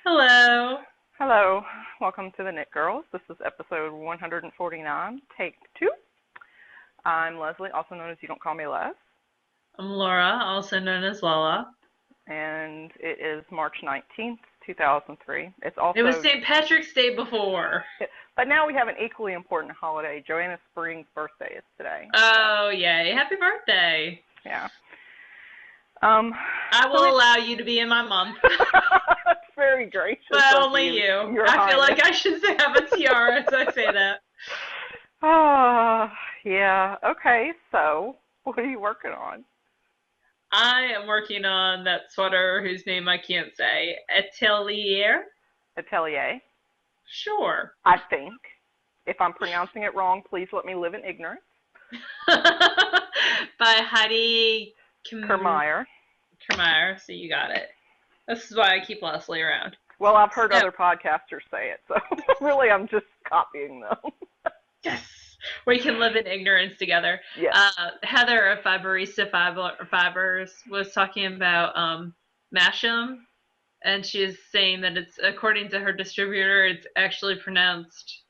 Hello. Hello, welcome to the Knit Girls. This is episode 149, take two. I'm Leslie, also known as You Don't Call Me Les, I'm Laura, also known as Lala. and it is March 19th, 2003. It's It was also, St. Patrick's Day before. but now we have an equally important holiday. Joanna Spring's birthday is today. Oh, yay. Happy birthday. Yeah. Um, I so will allow you to be in my month, That's very gracious but of only you, you. Your I feel Highness. like I should have a tiara as I say that. Ah, yeah. Okay, so what are you working on? I am working on that sweater whose name I can't say. Atelier? Atelier. Sure. I think. If I'm pronouncing it wrong, please let me live in ignorance. By Heidi Kermeyer. Kermeyer, so you got it. This is why I keep Leslie around. Well, I've heard So, other podcasters say it, so really I'm just copying them. yes, we can live in ignorance together. Yes. Heather of Fibers was talking about Masham, and she is saying that it's, according to her distributor, it's actually pronounced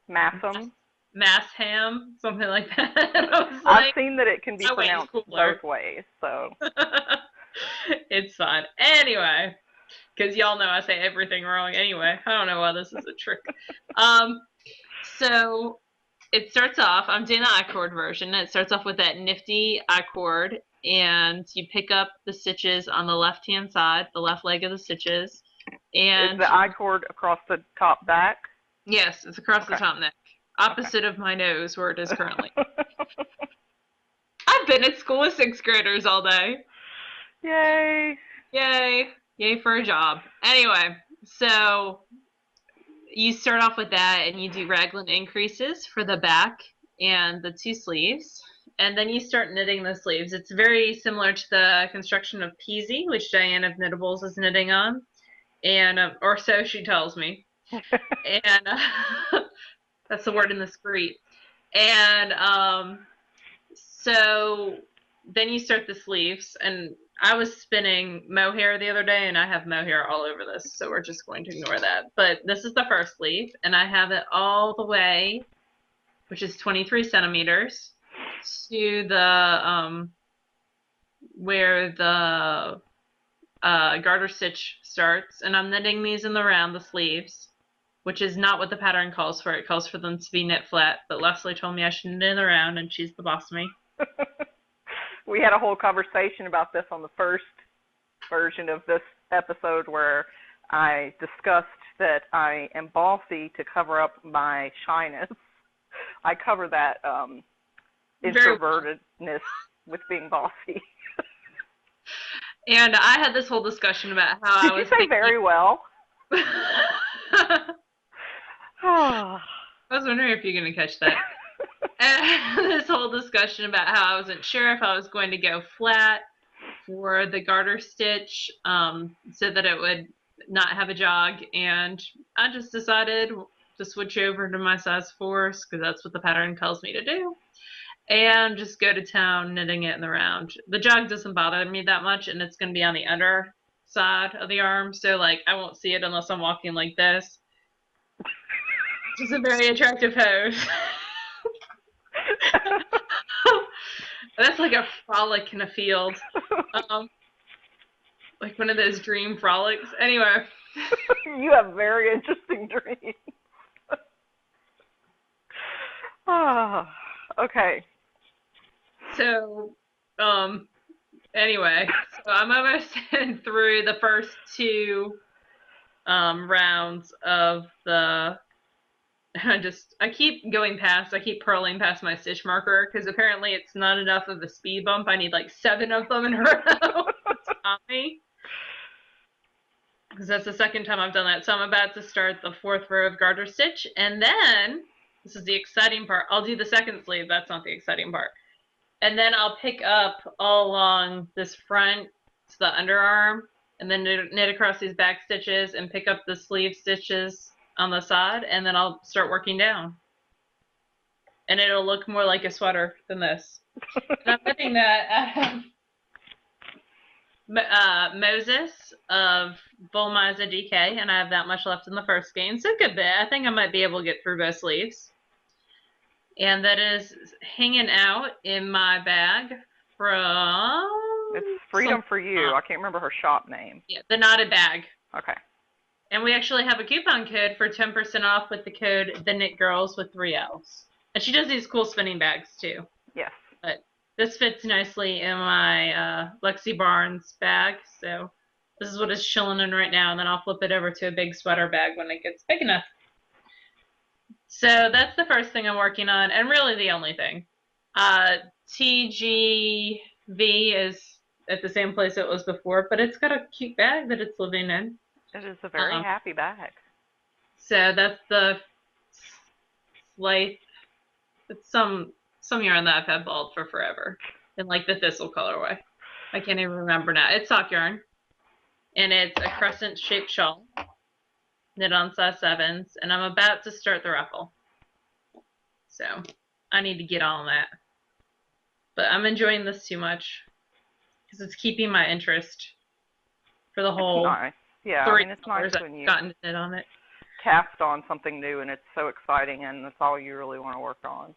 Massam. Masham, something like that. I was I've like, seen that it can be oh wait, pronounced cooler. both ways, so. It's fine. Anyway, because y'all know I say everything wrong anyway. I don't know why this is a trick. Um, so it starts off, I'm doing the I-cord version. It starts off with that nifty I-cord, and you pick up the stitches on the left-hand side, the left leg of the stitches. Is And the I cord across the top back? yes, it's across the Okay. top neck, Okay. opposite of my nose where it is currently. I've been at school with sixth graders all day. Yay. Yay. Yay for a job. Anyway, so you start off with that and you do raglan increases for the back and the two sleeves. And then you start knitting the sleeves. It's very similar to the construction of Peasy, which Diane of Knittables is knitting on. And, or so she tells me. And that's the word in the street. And so then you start the sleeves, and I was spinning mohair the other day, and I have mohair all over this, so we're just going to ignore that. But this is the first sleeve, and I have it all the way, which is 23 centimeters, to the where the garter stitch starts, and I'm knitting these in the round, the sleeves, which is not what the pattern calls for. It calls for them to be knit flat, but Leslie told me I should knit in the round, and she's the boss of me. We had a whole conversation about this on the first version of this episode where I discussed that I am bossy to cover up my shyness. I cover that introvertedness with being bossy. And I had this whole discussion about how Did I you was say thinking. very well? I Oh. was wondering if you're going to catch that. And this whole discussion about how I wasn't sure if I was going to go flat for the garter stitch, so that it would not have a jog. And I just decided to switch over to my size 4s because that's what the pattern tells me to do. And just go to town knitting it in the round. The jog doesn't bother me that much, and it's going to be on the under side of the arm, so like I won't see it unless I'm walking like this. Which is a very attractive pose. That's like a frolic in a field. Um, like one of those dream frolics. Anyway. You have very interesting dreams. Oh, okay. So, anyway, so I'm almost through the first two rounds of the. I keep going past. I keep purling past my stitch marker because apparently it's not enough of a speed bump. I need like 7 of them in a row to stop me. Because that's the second time I've done that. So I'm about to start the 4th row of garter stitch, and then this is the exciting part. I'll do the second sleeve. That's not the exciting part. And then I'll pick up all along this front to the underarm, and then knit across these back stitches and pick up the sleeve stitches on the side, and then I'll start working down. And it'll look more like a sweater than this. And I'm knitting that out of Moses of Volmiza DK, and I have that much left in the first game, so good bit. I think I might be able to get through both sleeves. And that is hanging out in my bag from... It's Freedom for You. I can't remember her shop name. Yeah, the Knotted Bag. Okay. And we actually have a coupon code for 10% off with the code TheKnitGirlls with 3 L's. And she does these cool spinning bags too. Yes. But this fits nicely in my Lexi Barnes bag, so this is what it's chilling in right now, and then I'll flip it over to a big sweater bag when it gets big enough. So that's the first thing I'm working on, and really the only thing. TGV is at the same place it was before, but it's got a cute bag that it's living in. It is a very happy bag. So that's the Slice. It's some yarn that I've had balled for forever, in like the thistle colorway. I can't even remember now. It's sock yarn, and it's a crescent-shaped shawl, knit on size 7s, and I'm about to start the ruffle. So I need to get on that. But I'm enjoying this too much because it's keeping my interest for the whole. Nice. Yeah, I mean, it's nice when you gotten to knit on it. Cast on something new and it's so exciting and that's all you really want to work on.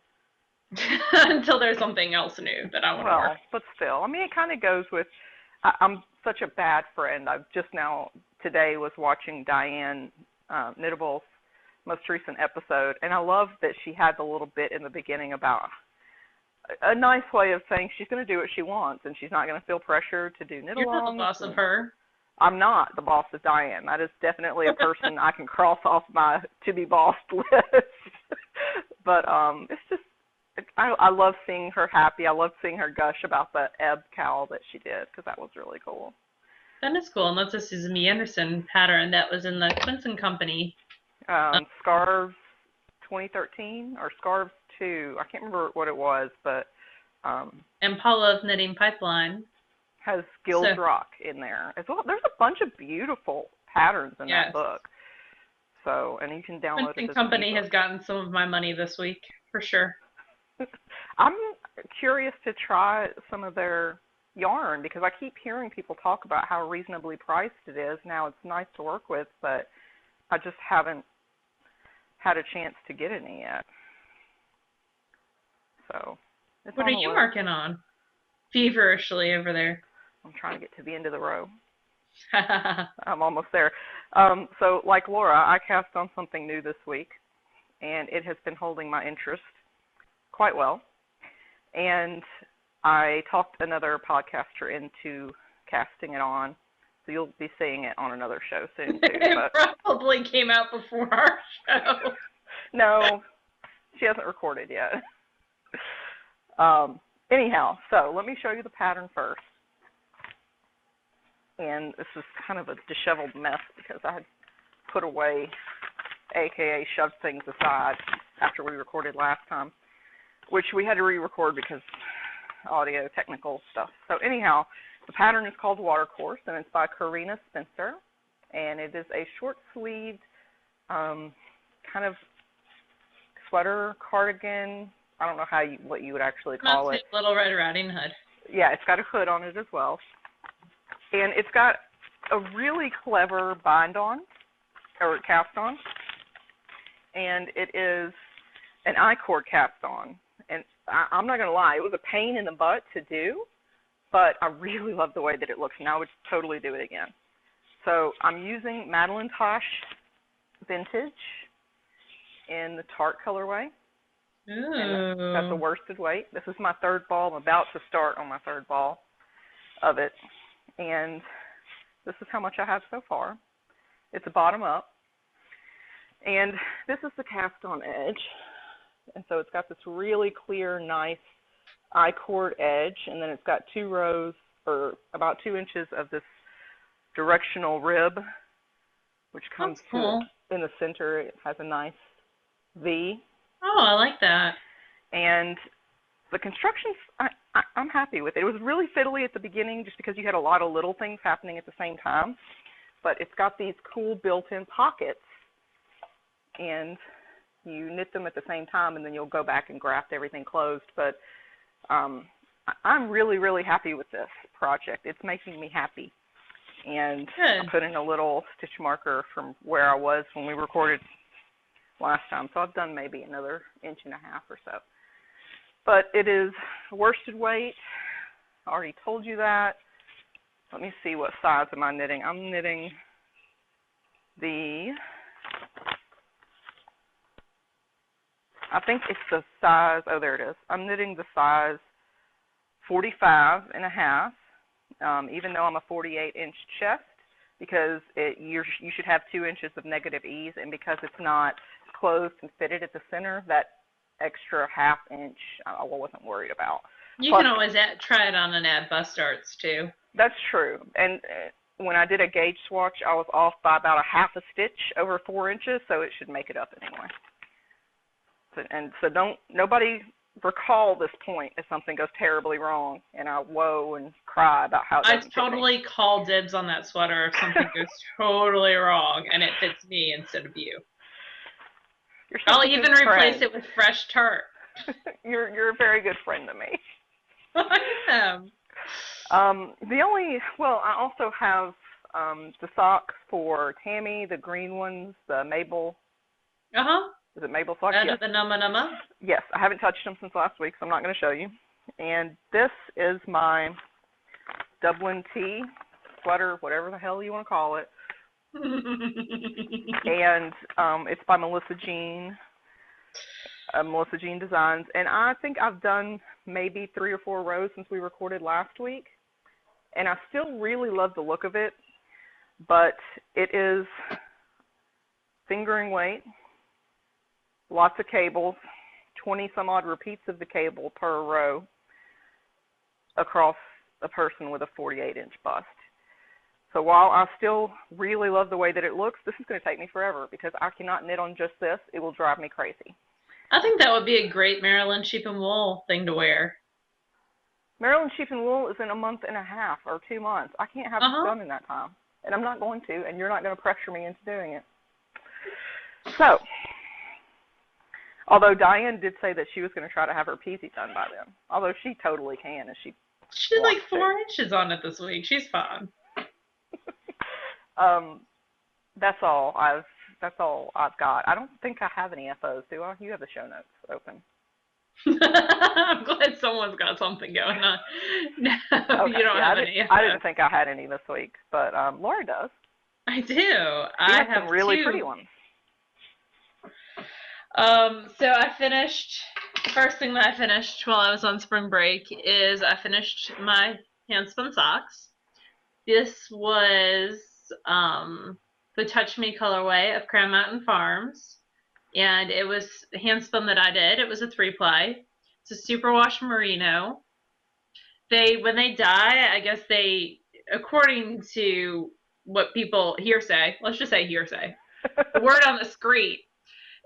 Until there's something else new that I want to work. But still, I mean, it kind of goes with, I'm such a bad friend. I've just now, today, was watching Diane Knittable's most recent episode, and I love that she had the little bit in the beginning about a nice way of saying she's going to do what she wants, and she's not going to feel pressure to do knit-alongs. You're not the boss of her. I'm not the boss of Diane. That is definitely a person I can cross off my to-be-bossed list. But it's just, I love seeing her happy. I love seeing her gush about the ebb cowl that she did, because that was really cool. That is cool, and that's a Susan B. Anderson pattern that was in the Quinson Company. Scarves 2013, or Scarves 2. I can't remember what it was, but... and Paula's Knitting Pipeline. Has Guild Rock in there as well. There's a bunch of beautiful patterns in that book. So, and you can download it. The company has gotten some of my money this week, for sure. I'm curious to try some of their yarn because I keep hearing people talk about how reasonably priced it is. Now it's nice to work with, but I just haven't had a chance to get any yet. So, what are you working on? Feverishly over there. I'm trying to get to the end of the row. I'm almost there. So, like Laura, I cast on something new this week, and it has been holding my interest quite well. And I talked another podcaster into casting it on, so you'll be seeing it on another show soon, too. It probably came out before our show. No, she hasn't recorded yet. Anyhow, so let me show you the pattern first. And this is kind of a disheveled mess because I had put away, aka shoved things aside after we recorded last time, which we had to re-record because audio technical stuff. So anyhow, the pattern is called Watercourse, and it's by Karina Spencer, and it is a short-sleeved kind of sweater, cardigan. I don't know what you would actually call it. Little Red Riding Hood. Yeah, it's got a hood on it as well. And it's got a really clever bind-on, or cast-on. And it is an I-cord cast-on. And I'm not going to lie, it was a pain in the butt to do, but I really love the way that it looks, and I would totally do it again. So I'm using Madeline Tosh Vintage in the tart colorway. And that's a worsted weight. This is my third ball. I'm about to start on my third ball of it. And this is how much I have so far. It's a bottom up. And this is the cast on edge. And so it's got this really clear, nice I-cord edge. And then it's got 2 rows, or about 2 inches of this directional rib, which comes to in the center. It has a nice V. Oh, I like that. And the construction's, I'm happy with it. It was really fiddly at the beginning just because you had a lot of little things happening at the same time. But it's got these cool built-in pockets. And you knit them at the same time, and then you'll go back and graft everything closed. But I'm really, really happy with this project. It's making me happy. And I Good. put in a little stitch marker from where I was when we recorded last time. So I've done maybe another 1.5 inches or so. But it is worsted weight. I already told you that. Let me see, what size am I knitting? I'm knitting I think it's the size, oh, there it is. I'm knitting the size 45.5, even though I'm a 48-inch chest, because you should have 2 inches of negative ease, and because it's not closed and fitted at the center, that extra 1/2 inch I wasn't worried about. You can always try it on and add bust darts too. That's true. And when I did a gauge swatch, I was off by about a 1/2 stitch over 4 inches, so it should make it up anyway. So nobody recall this point if something goes terribly wrong, and I woe and cry about how it doesn't fit me. I totally call dibs on that sweater if something goes totally wrong and it fits me instead of you. I'll even replace it with fresh tart. You're a very good friend to me. I am. I also have the socks for Tammy, the green ones, the Mabel. Is it Mabel socks? Yes. The Numma Numma? Yes, I haven't touched them since last week, so I'm not going to show you. And this is my Dublin tee sweater, whatever the hell you want to call it. And it's by Melissa Jean Designs. And I think I've done maybe 3 or 4 rows since we recorded last week. And I still really love the look of it, but it is fingering weight. Lots of cables, 20 some odd repeats of the cable per row across a person with a 48-inch bust. So while I still really love the way that it looks, this is going to take me forever because I cannot knit on just this. It will drive me crazy. I think that would be a great Maryland sheep and wool thing to wear. Maryland sheep and wool is in a 1.5 months or 2 months. I can't have it done in that time. And I'm not going to, and you're not going to pressure me into doing it. So, although Diane did say that she was going to try to have her peasy done by then. Although she totally can, and she did like 4 inches on it this week. She's fine. That's all I've got. I don't think I have any FOs, do I? You have the show notes open. I'm glad someone's got something going on. No, okay, you don't have any FOs. I didn't think I had any this week, but Laura does. I do. I have some really pretty ones. So I finished, the first thing that I finished while I was on spring break is I finished my handspun socks. This was the Touch Me colorway of Crown Mountain Farms, and it was a handspun that I did. It was a 3-ply. It's a superwash merino. When they dye, I guess according to what people hearsay, let's just say hearsay, the word on the street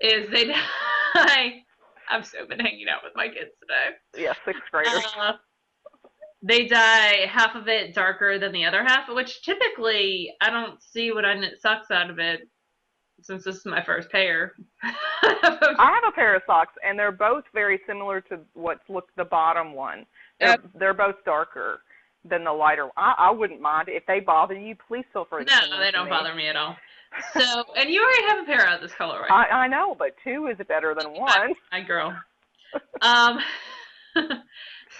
is they dye. I've so been hanging out with my kids today. Yeah, 6th graders. They dye half of it darker than the other half, which typically I don't see when I knit socks out of it, since this is my first pair. I have a pair of socks, and they're both very similar to the bottom one. They're both darker than the lighter. I wouldn't mind. If they bother you, please feel free to send them No, they don't to me. bother me at all. So, and you already have a pair of this color, right? I know, but 2 is better than 1. My girl.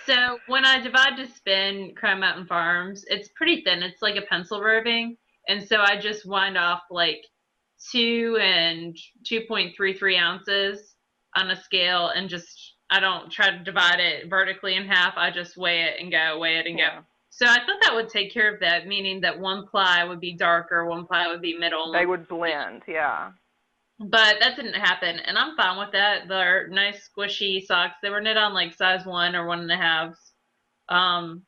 So when I divide to spin Crown Mountain Farms, it's pretty thin. It's like a pencil roving, and so I just wind off like 2 and 2.33 ounces on a scale, and I don't try to divide it vertically in half. I just weigh it and go. So I thought that would take care of that, meaning that 1 ply would be darker, 1 ply would be middle. They would blend, yeah. But that didn't happen, and I'm fine with that. They're nice, squishy socks. They were knit on like size 1 or 1.5.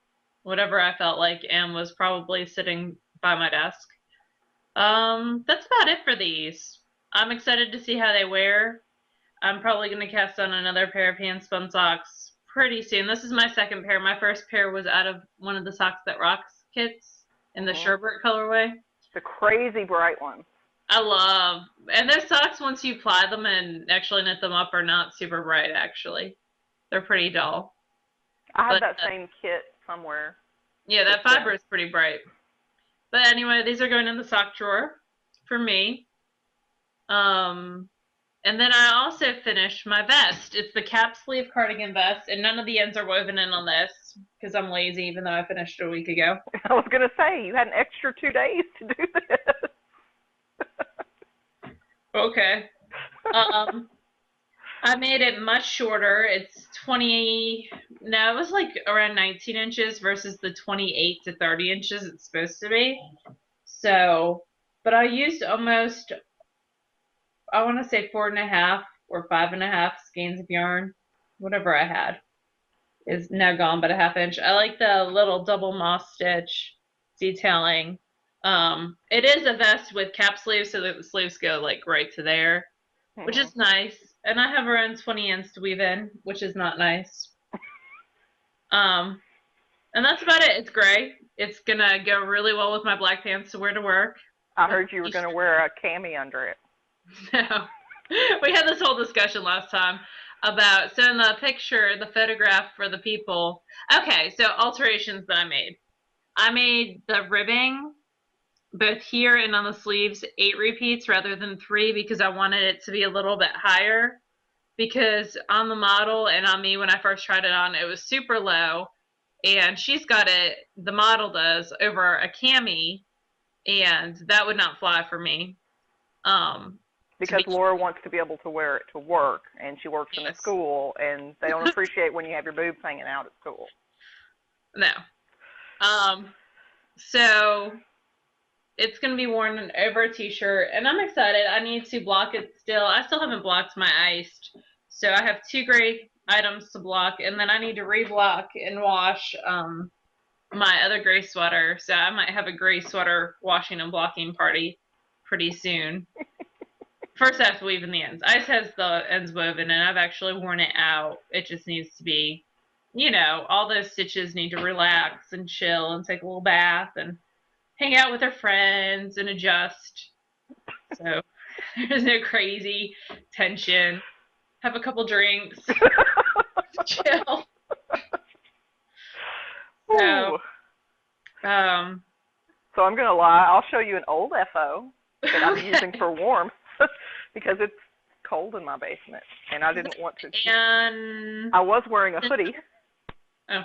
Whatever I felt like, and was probably sitting by my desk. That's about it for these. I'm excited to see how they wear. I'm probably going to cast on another pair of handspun socks pretty soon. This is my 2nd pair. My first pair was out of one of the Socks That Rocks kits in the sherbet colorway. The crazy bright one. I love, and their socks, once you ply them and actually knit them up, are not super bright, actually. They're pretty dull. I have But that same kit somewhere. yeah, That's that fiber is pretty bright. But anyway, these are going in the sock drawer for me. Um, and then I also finished my vest. It's the cap sleeve cardigan vest, and none of the ends are woven in on this because I'm lazy, even though I finished it a week ago. I was gonna say you had an extra 2 days to do this. Okay. Um, I made it much shorter. It's 20, no, it was like around 19 inches versus the 28 to 30 inches it's supposed to be. So, but I used almost, I want to say 4.5 or 5.5 skeins of yarn, whatever I had is now gone but a half inch. I like the little double moss stitch detailing. It is a vest with cap sleeves so that the sleeves go like right to there, which Mhm. is nice. And I have around 20 ends to weave in, which is not nice. Um, and that's about it. It's gray. It's gonna go really well with my black pants to wear to work. I With heard you were gonna wear a cami under it. no. We had this whole discussion last time about so in the picture, the photograph for the people. Okay, so alterations that I made. I made the ribbing both here and on the sleeves 8 repeats rather than 3 because I wanted it to be a little bit higher because on the model and on me when I first tried it on it was super low and she's got it, the model does, over a cami and that would not fly for me. To Because be Laura wants to be able to wear it to work, and she works in a yes. school, and they don't appreciate when you have your boobs hanging out at school. No. So it's gonna be worn over a t-shirt, and I'm excited. I need to block it still. I still haven't blocked my iced, so I have 2 gray items to block, and then I need to reblock and wash my other gray sweater. So I might have a gray sweater washing and blocking party pretty soon. First, I have to weave in the ends. Ice has the ends woven, and I've actually worn it out. It just needs to be, all those stitches need to relax and chill and take a little bath and hang out with their friends and adjust. So there's no crazy tension. Have a couple drinks, chill. So, Ooh. um, So I'm gonna lie. I'll show you an old FO that I'm okay. using for warmth because it's cold in my basement, and I didn't want to. And I was wearing a hoodie. oh,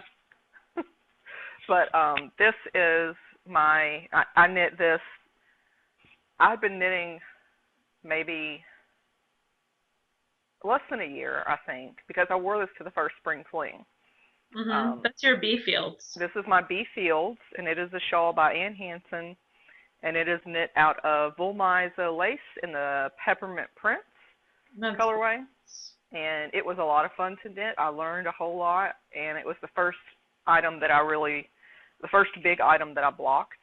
But this is I knit this. I've been knitting maybe less than a year, I think, because I wore this to the first spring fling. that's your bee fields. This is my Bee Fields, and it is a shawl by Ann Hansen, and it is knit out of Woolmiza lace in the Peppermint Prince That's colorway. And it was a lot of fun to knit. I learned a whole lot, and it was the first item that the first big item that I blocked,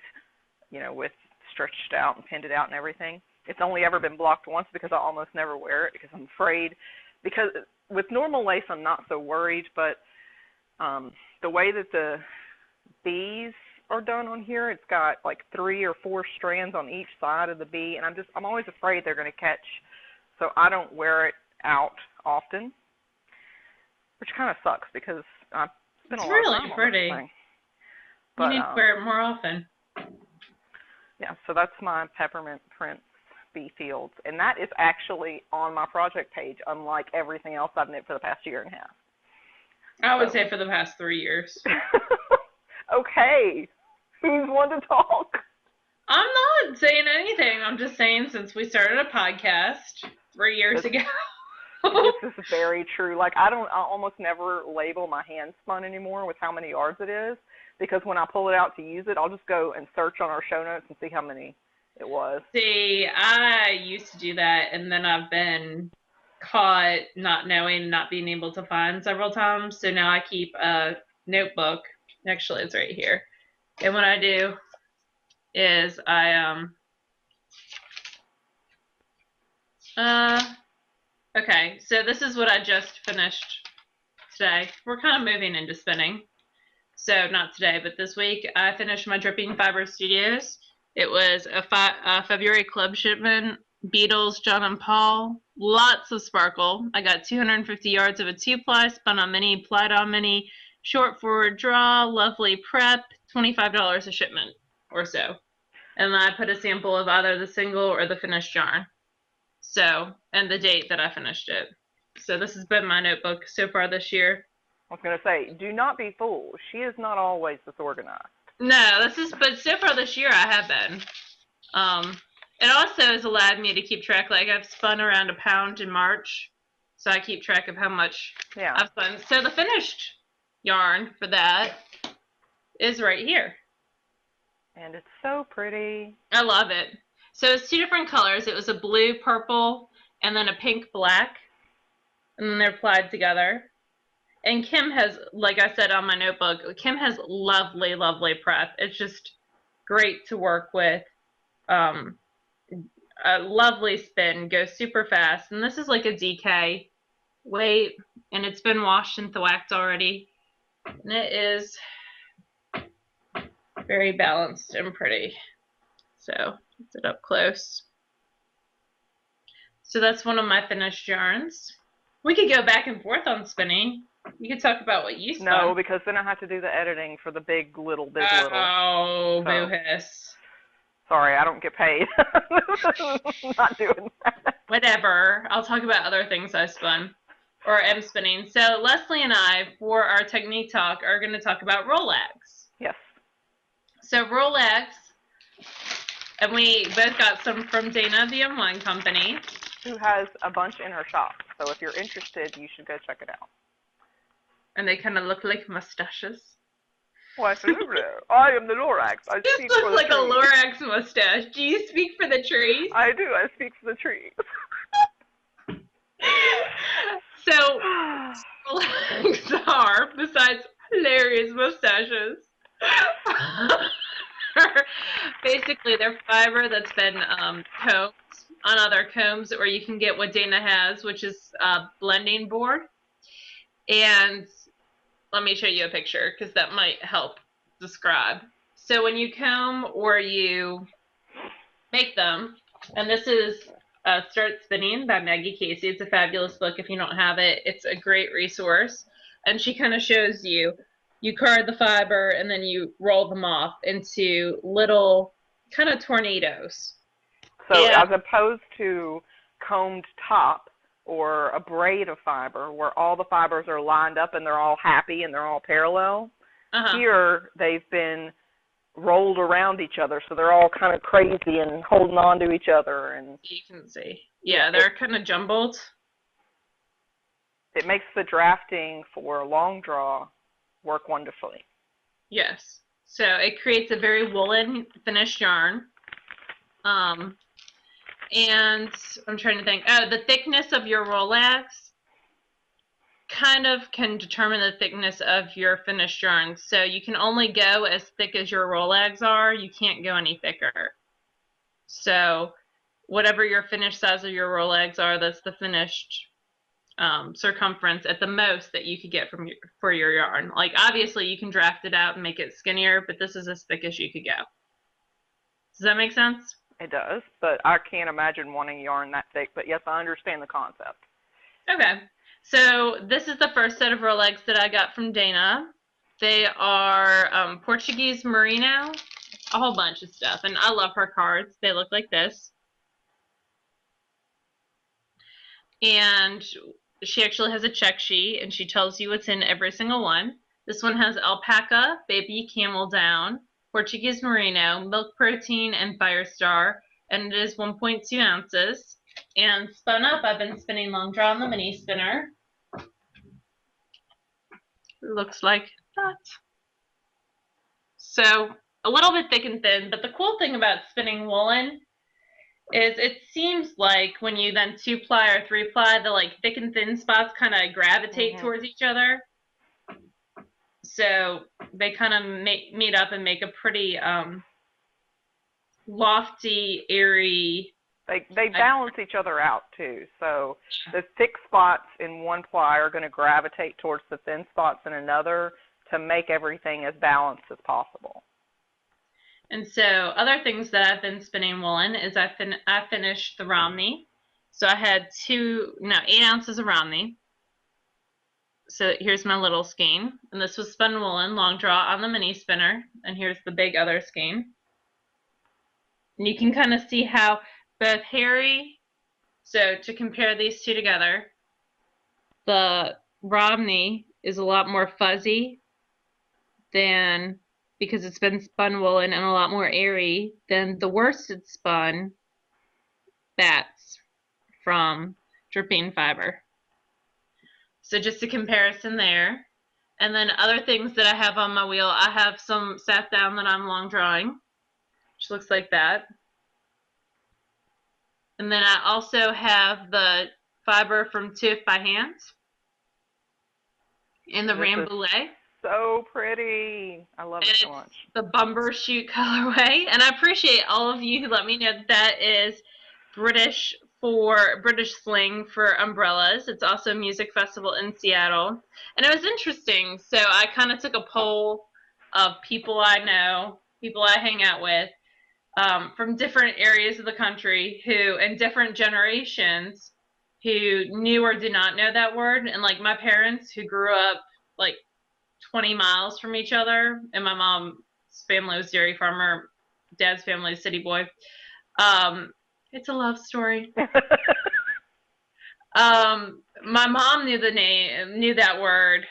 with stretched out and pinned it out and everything. It's only ever been blocked once because I almost never wear it because I'm afraid. Because with normal lace, I'm not so worried, but the way that the bees are done on here, it's got like 3 or 4 strands on each side of the bee, and I'm always afraid they're going to catch, so I don't wear it out often, which kind of sucks because I spent it's a lot of really time on this pretty. thing. You But need to wear it more often. yeah, so that's my Peppermint Prince Bee Fields, and that is actually on my project page, unlike everything else I've knit for the past year and a half. I would say for the past 3 years. Okay, who's one to talk? I'm not saying anything. I'm just saying since we started a podcast 3 years ago. This is very true. Like I almost never label my hand spun anymore with how many yards it is, because when I pull it out to use it, I'll just go and search on our show notes and see how many it was. See, I used to do that, and then I've been caught not knowing, not being able to find several times. So now I keep a notebook. Actually, it's right here. And what I do is okay, so this is what I just finished today. We're kind of moving into spinning. So not today, but this week I finished my Dripping Fiber Studios. It was a February club shipment. Beatles, John and Paul, lots of sparkle. I got 250 yards of a 2-ply, spun on mini, plied on mini, short forward draw, lovely prep, $25 a shipment or so. And then I put a sample of either the single or the finished yarn. So, and the date that I finished it. So this has been my notebook so far this year. I was going to say, do not be fooled. She is not always this organized. No, but so far this year I have been. It also has allowed me to keep track. Like I've spun around a pound in March, so I keep track of how much I've spun. So the finished yarn for that is right here. And it's so pretty. I love it. So it's 2 different colors. It was a blue, purple, and then a pink, black. And then they're applied together. And Kim has, like I said on my notebook, Kim has lovely, lovely prep. It's just great to work with. A lovely spin, goes super fast. And this is like a DK weight, and it's been washed and thwacked already. And it is very balanced and pretty. So, let's it up close. So that's one of my finished yarns. We could go back and forth on spinning. You could talk about what you spun. No, because then I have to do the editing for the big, little. Oh, boo-hiss. Sorry, I don't get paid. Not doing that. Whatever. I'll talk about other things I spun or am spinning. So Leslie and I, for our technique talk, are going to talk about rolags. Yes. So rolags, and we both got some from Dana, the M1 company. Who has a bunch in her shop. So if you're interested, you should go check it out. And they kind of look like mustaches. Why, absolutely. I am the Lorax. I this speak for the looks like trees. a Lorax mustache. Do you speak for the trees? I do. I speak for the trees. So, rolags are, besides hilarious mustaches, basically they're fiber that's been combed on other combs, or you can get what Dana has, which is a blending board. And let me show you a picture because that might help describe. So when you comb or you make them, and this is Start Spinning by Maggie Casey. It's a fabulous book. If you don't have it, it's a great resource. And she kind of shows you card the fiber and then you roll them off into little kind of tornadoes. So as opposed to combed top or a braid of fiber where all the fibers are lined up and they're all happy and they're all parallel, here they've been rolled around each other, so they're all kind of crazy and holding on to each other. And you can see. Yeah, they're kind of jumbled. It makes the drafting for long draw work wonderfully. Yes. So it creates a very woolen finished yarn. And I'm trying to think. Oh, the thickness of your rolags kind of can determine the thickness of your finished yarn. So you can only go as thick as your rolags are. You can't go any thicker. So whatever your finished size of your rolags are, that's the finished circumference at the most that you could get for your yarn. Like obviously you can draft it out and make it skinnier, but this is as thick as you could go. Does that make sense? It does, but I can't imagine wanting yarn that thick, but yes, I understand the concept. Okay, so this is the first set of rolags that I got from Dana. They are Portuguese merino, a whole bunch of stuff, and I love her cards. They look like this. And she actually has a check sheet, and she tells you what's in every single one. This one has alpaca, baby camel down, Portuguese merino, milk protein, and Firestar, and it is 1.2 ounces. And spun up, I've been spinning long draw on the mini spinner. It looks like that. So a little bit thick and thin, but the cool thing about spinning woolen is it seems like when you then 2-ply or 3-ply, the like thick and thin spots kind of gravitate towards each other. So they kind of meet up and make a pretty lofty, airy. They balance each other out too. So the thick spots in one ply are going to gravitate towards the thin spots in another to make everything as balanced as possible. And so other things that I've been spinning woolen is I finished the Romney. So I had 8 ounces of Romney. So here's my little skein, and this was spun woolen long draw on the mini spinner, and here's the big other skein. And you can kind of see how both hairy, so to compare these two together, the Romney is a lot more fuzzy than, because it's been spun woolen, and a lot more airy than the worsted spun bats from dripping fiber. So just a comparison there. And then other things that I have on my wheel, I have some sat down that I'm long drawing, which looks like that. And then I also have the fiber from Tiff by Hand in the Rambouillet. So pretty. I love it so much. The Bumbershoot colorway. And I appreciate all of you who let me know that is British slang for umbrellas. It's also a music festival in Seattle. And it was interesting. So I kind of took a poll of people I know, people I hang out with, from different areas of the country who, in different generations, who knew or did not know that word. And like my parents who grew up like 20 miles from each other, and my mom's family was dairy farmer, dad's family is city boy. It's a love story. My mom knew that word,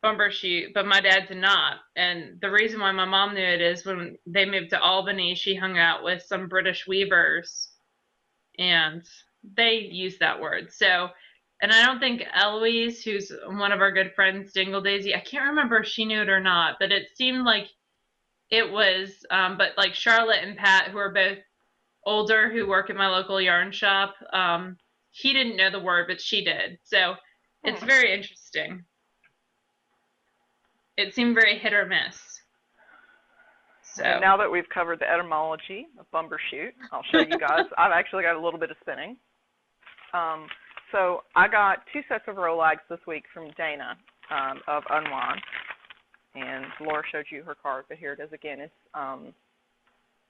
Bumbershoot, but my dad did not. And the reason why my mom knew it is when they moved to Albany, she hung out with some British weavers, and they used that word. So, and I don't think Eloise, who's one of our good friends, Dingle Daisy, I can't remember if she knew it or not, but it seemed like it was, but like Charlotte and Pat, who are both older, who work at my local yarn shop, he didn't know the word, but she did. So it's very interesting. It seemed very hit or miss. So and now that we've covered the etymology of Bumbershoot, I'll show you guys. I've actually got a little bit of spinning. So I got 2 sets of rolags this week from Dana of Unwind. And Laura showed you her card, but here it is again. It's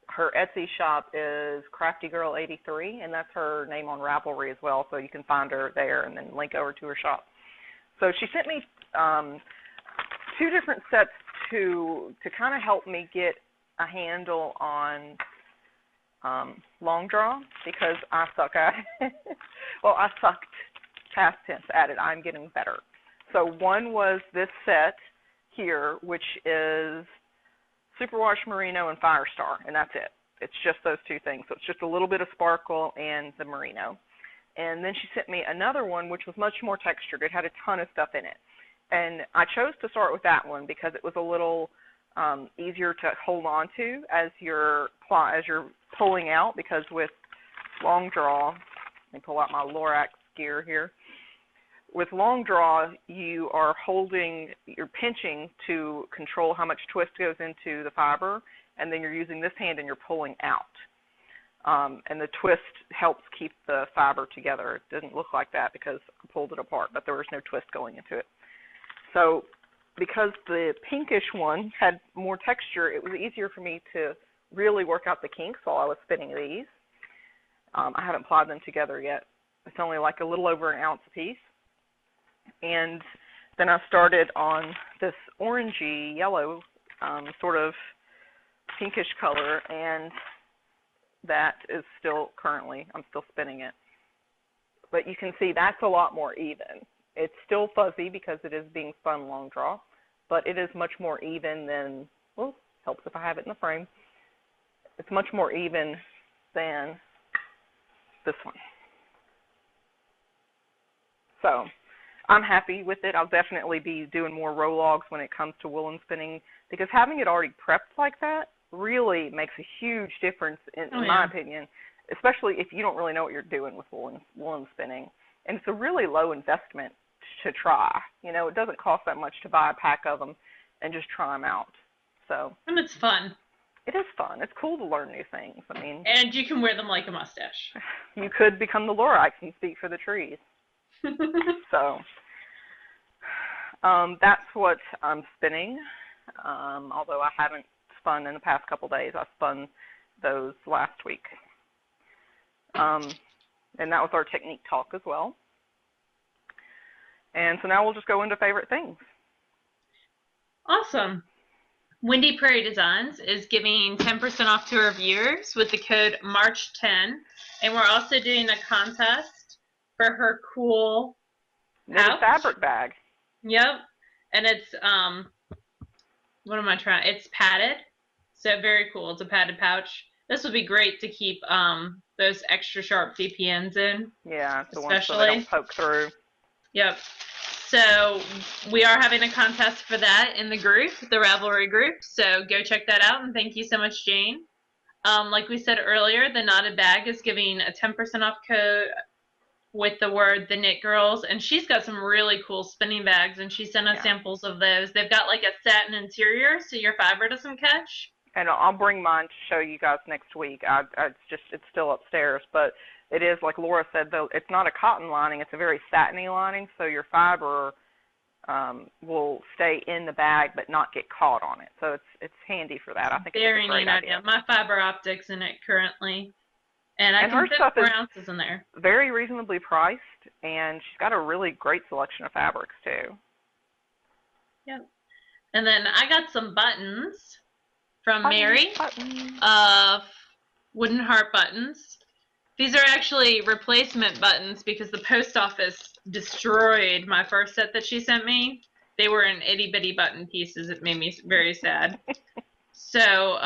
her Etsy shop is CraftyGirl83, and that's her name on Ravelry as well, so you can find her there and then link over to her shop. So she sent me 2 different sets to kind of help me get a handle on long draw, because I suck at it. Well, I sucked past tense at it. I'm getting better. So one was this set here, which is Superwash Merino and Firestar, and that's it. It's just those 2 things. So it's just a little bit of sparkle and the merino. And then she sent me another one, which was much more textured. It had a ton of stuff in it. And I chose to start with that one because it was a little easier to hold on to as you're pulling out, because with long draw, let me pull out my Lorax gear here. With long draw, you're pinching to control how much twist goes into the fiber, and then you're using this hand and you're pulling out. And the twist helps keep the fiber together. It didn't look like that because I pulled it apart, but there was no twist going into it. So because the pinkish one had more texture, it was easier for me to really work out the kinks while I was spinning these. I haven't plied them together yet. It's only like a little over an ounce a piece. And then I started on this orangey yellow sort of pinkish color, and that is still I'm still spinning it. But you can see that's a lot more even. It's still fuzzy because it is being spun long draw, but it is much more even than, well, helps if I have it in the frame. It's much more even than this one. So I'm happy with it. I'll definitely be doing more rolags when it comes to woolen spinning, because having it already prepped like that really makes a huge difference in my opinion, especially if you don't really know what you're doing with woolen spinning. And it's a really low investment to try. You know, it doesn't cost that much to buy a pack of them and just try them out. So, and it's fun. It is fun. It's cool to learn new things. I mean, and you can wear them like a mustache. You could become the Lorax and speak for the trees. So, that's what I'm spinning. Although I haven't spun in the past couple days. I spun those last week. And that was our technique talk as well. And so now we'll just go into favorite things. Awesome. Windy Prairie Designs is giving 10% off to our viewers with the code March10. And we're also doing a contest for her cool Knitted pouch. fabric bag. Yep. And it's, what am I trying? It's padded. So very cool. It's a padded pouch. This would be great to keep those extra sharp VPNs in. Yeah, the ones so especially. they don't poke through. Yep. So we are having a contest for that in the group, the Ravelry group. So go check that out, and thank you so much, Jane. Like we said earlier, the Knotted Bag is giving a 10% off code with the word TheKnitGirlls, and she's got some really cool spinning bags, and she sent us samples of those. They've got like a satin interior, so your fiber doesn't catch. And I'll bring mine to show you guys next week. It's still upstairs, but it is, like Laura said, though, it's not a cotton lining. It's a very satiny lining, so your fiber will stay in the bag but not get caught on it. So it's handy for that. I think Very it's a great neat idea. My fiber optic's in it currently, and I can fit 4 ounces in there. Very reasonably priced, and she's got a really great selection of fabrics too. Yep. And then I got some buttons from Mary Buttons. of Wooden Heart buttons. These are actually replacement buttons because the post office destroyed my first set that she sent me. They were in itty-bitty button pieces. It made me very sad. So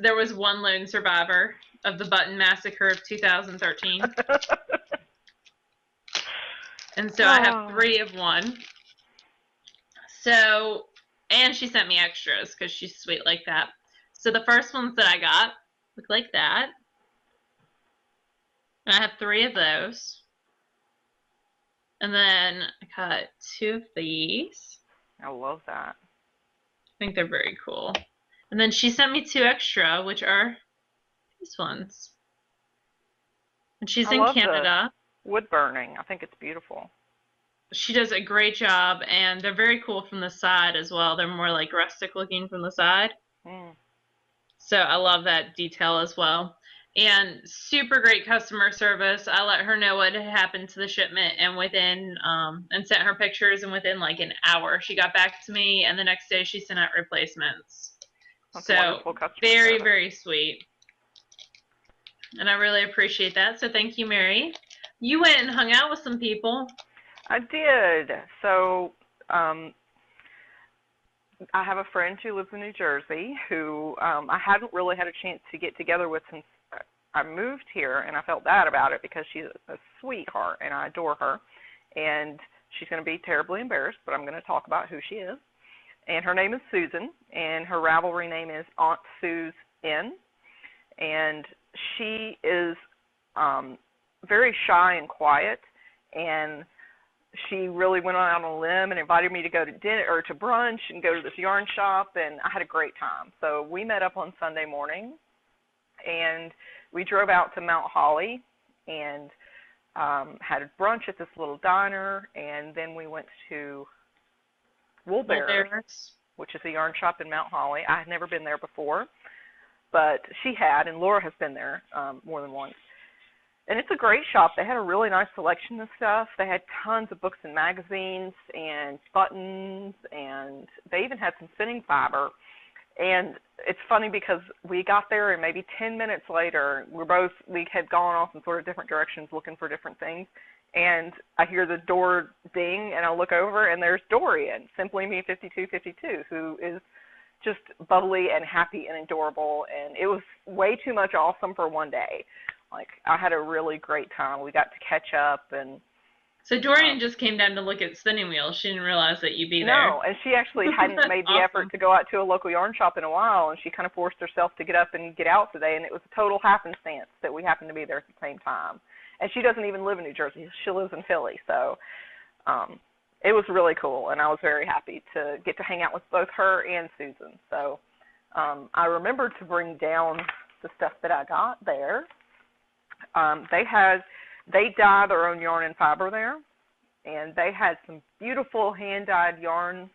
there was one lone survivor of the button massacre of 2013. And so I have 3 of one. So, and she sent me extras because she's sweet like that. So the first ones that I got look like that. And I have 3 of those. And then I got 2 of these. I love that. I think they're very cool. And then she sent me 2 extra, which are these ones. And she's in Canada. Wood burning. I think it's beautiful. She does a great job, and they're very cool from the side as well. They're more like rustic looking from the side. So I love that detail as well. And super great customer service. I let her know what had happened to the shipment, and and sent her pictures, and within like an hour she got back to me, and the next day she sent out replacements. That's so very, service. very sweet. And I really appreciate that. So thank you, Mary. You went and hung out with some people. I did. So I have a friend who lives in New Jersey who I hadn't really had a chance to get together with since I moved here, and I felt bad about it because she's a sweetheart and I adore her. And she's going to be terribly embarrassed, but I'm going to talk about who she is. And her name is Susan, and her Ravelry name is Aunt Suze N. And she is very shy and quiet, and she really went out on a limb and invited me to go to dinner or to brunch and go to this yarn shop, and I had a great time. So we met up on Sunday morning, and we drove out to Mount Holly and had a brunch at this little diner, and then we went to Wool Bearers, which is a yarn shop in Mount Holly. I had never been there before, but she had, and Laura has been there more than once. And it's a great shop. They had a really nice selection of stuff. They had tons of books and magazines and buttons, and they even had some spinning fiber. And it's funny because we got there, and maybe 10 minutes later, we had gone off in sort of different directions looking for different things. And I hear the door ding, and I look over, and there's Dorian, Simply Me 5252, who is just bubbly and happy and adorable. And it was way too much awesome for one day. Like, I had a really great time. We got to catch up. And so Dorian just came down to look at spinning wheels. She didn't realize that you'd be there. No, and she actually hadn't made the effort to go out to a local yarn shop in a while, and she kind of forced herself to get up and get out today, and it was a total happenstance that we happened to be there at the same time. And she doesn't even live in New Jersey. She lives in Philly. So it was really cool, and I was very happy to get to hang out with both her and Susan. So I remembered to bring down the stuff that I got there. They dye their own yarn and fiber there, and they had some beautiful hand-dyed yarns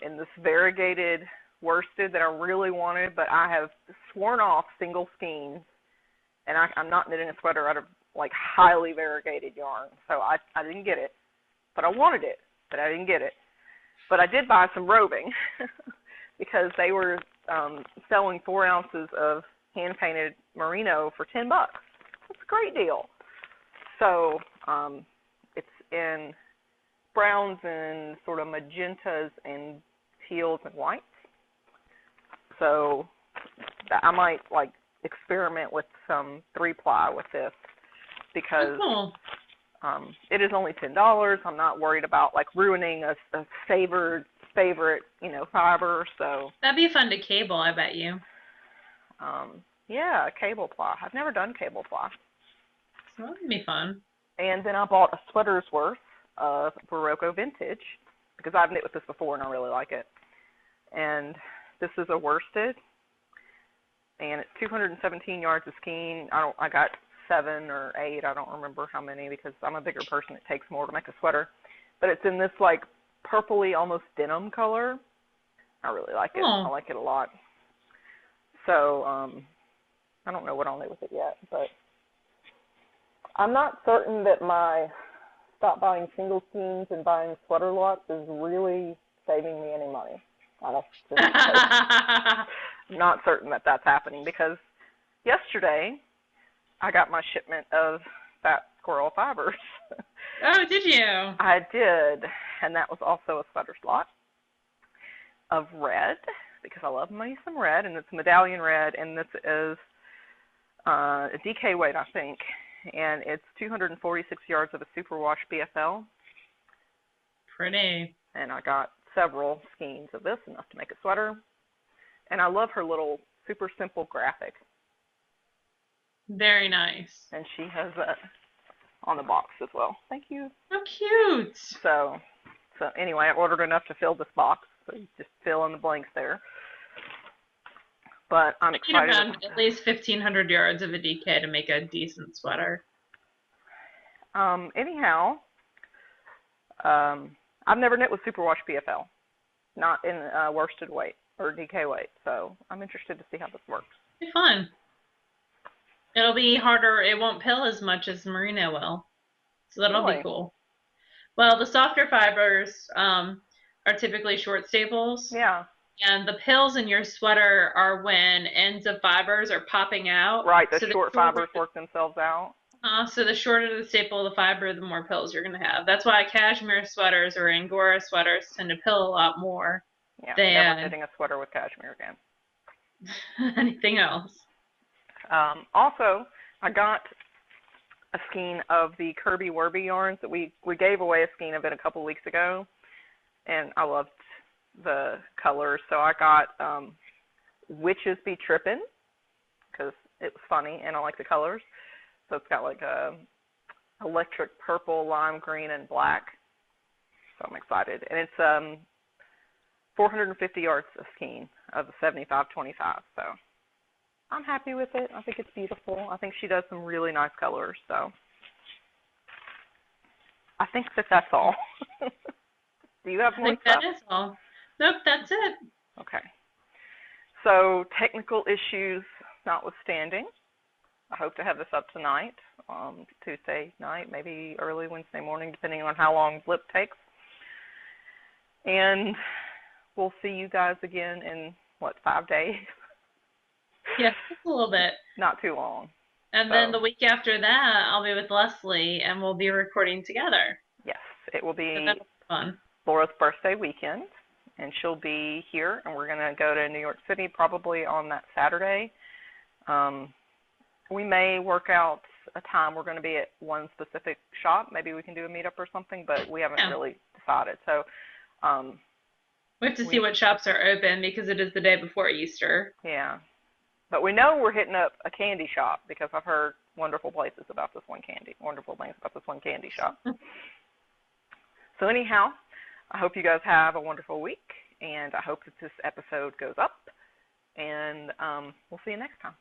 in this variegated worsted that I really wanted, but I have sworn off single skeins, and I'm not knitting a sweater out of like highly variegated yarn, so I didn't get it. but I wanted it, but I didn't get it. But I did buy some roving because they were selling 4 ounces of hand-painted merino for $10. That's a great deal. So it's in browns and sort of magentas and teals and whites. So I might like experiment with some 3-ply with this because it is only $10. I'm not worried about like ruining a favorite, fiber. So that'd be fun to cable, I bet you. Yeah, cable ply. I've never done cable ply. So that would be fun. And then I bought a sweater's worth of Barocco vintage because I've knit with this before and I really like it. And this is a worsted, and it's 217 yards of skein. I got 7 or 8. I don't remember how many because I'm a bigger person. It takes more to make a sweater. But it's in this like purpley, almost denim color. I really like it. I like it a lot. So I don't know what I'll knit with it yet, but I'm not certain that my stop buying single skeins and buying sweater lots is really saving me any money. I'm not certain that that's happening because yesterday I got my shipment of fat squirrel fibers. Oh, did you? I did, and that was also a sweater slot of red because I love me some red, and it's medallion red, and this is a DK weight, I think, and it's 246 yards of a superwash BFL. Pretty. And I got several skeins of this, enough to make a sweater. And I love her little super simple graphic. Very nice. And she has that on the box as well. Thank you. How cute. So anyway, I ordered enough to fill this box. So you just fill in the blanks there. But I'm excited. Around at least 1,500 yards of a DK to make a decent sweater. Anyhow, I've never knit with superwash BFL, not in worsted weight or DK weight. So I'm interested to see how this works. It'll be fun. It'll be harder. It won't pill as much as merino will. So that'll be cool. Well, the softer fibers are typically short staples. Yeah. And the pills in your sweater are when ends of fibers are popping out. Right, the short fibers work themselves out. So the shorter the staple of the fiber, the more pills you're going to have. That's why cashmere sweaters or Angora sweaters tend to pill a lot more than never knitting a sweater with cashmere again. anything else. Also, I got a skein of the Kirby Werby yarns that we gave away a skein of it a couple weeks ago, and I loved the colors. So I got Witches Be Trippin' because it was funny and I like the colors. So it's got like a electric purple, lime green, and black. So I'm excited. And it's 450 yards of skein of the 75-25. So I'm happy with it. I think it's beautiful. I think she does some really nice colors. So I think that's all. Do you have more stuff? That is all. Nope, that's it. Okay. So technical issues notwithstanding, I hope to have this up tonight, Tuesday night, maybe early Wednesday morning, depending on how long Blip takes. And we'll see you guys again in, 5 days? Yeah, just a little bit. Not too long. And then the week after that, I'll be with Leslie, and we'll be recording together. Yes, it will be fun. Laura's birthday weekend, and she'll be here, and we're going to go to New York City probably on that Saturday. We may work out a time we're going to be at one specific shop. Maybe we can do a meetup or something, but we haven't really decided. So we have to see what shops are open because it is the day before Easter. Yeah. But we know we're hitting up a candy shop because I've heard wonderful things about this one candy shop. So anyhow, I hope you guys have a wonderful week, and I hope that this episode goes up, and we'll see you next time.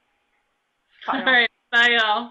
Bye, all right. Bye, y'all.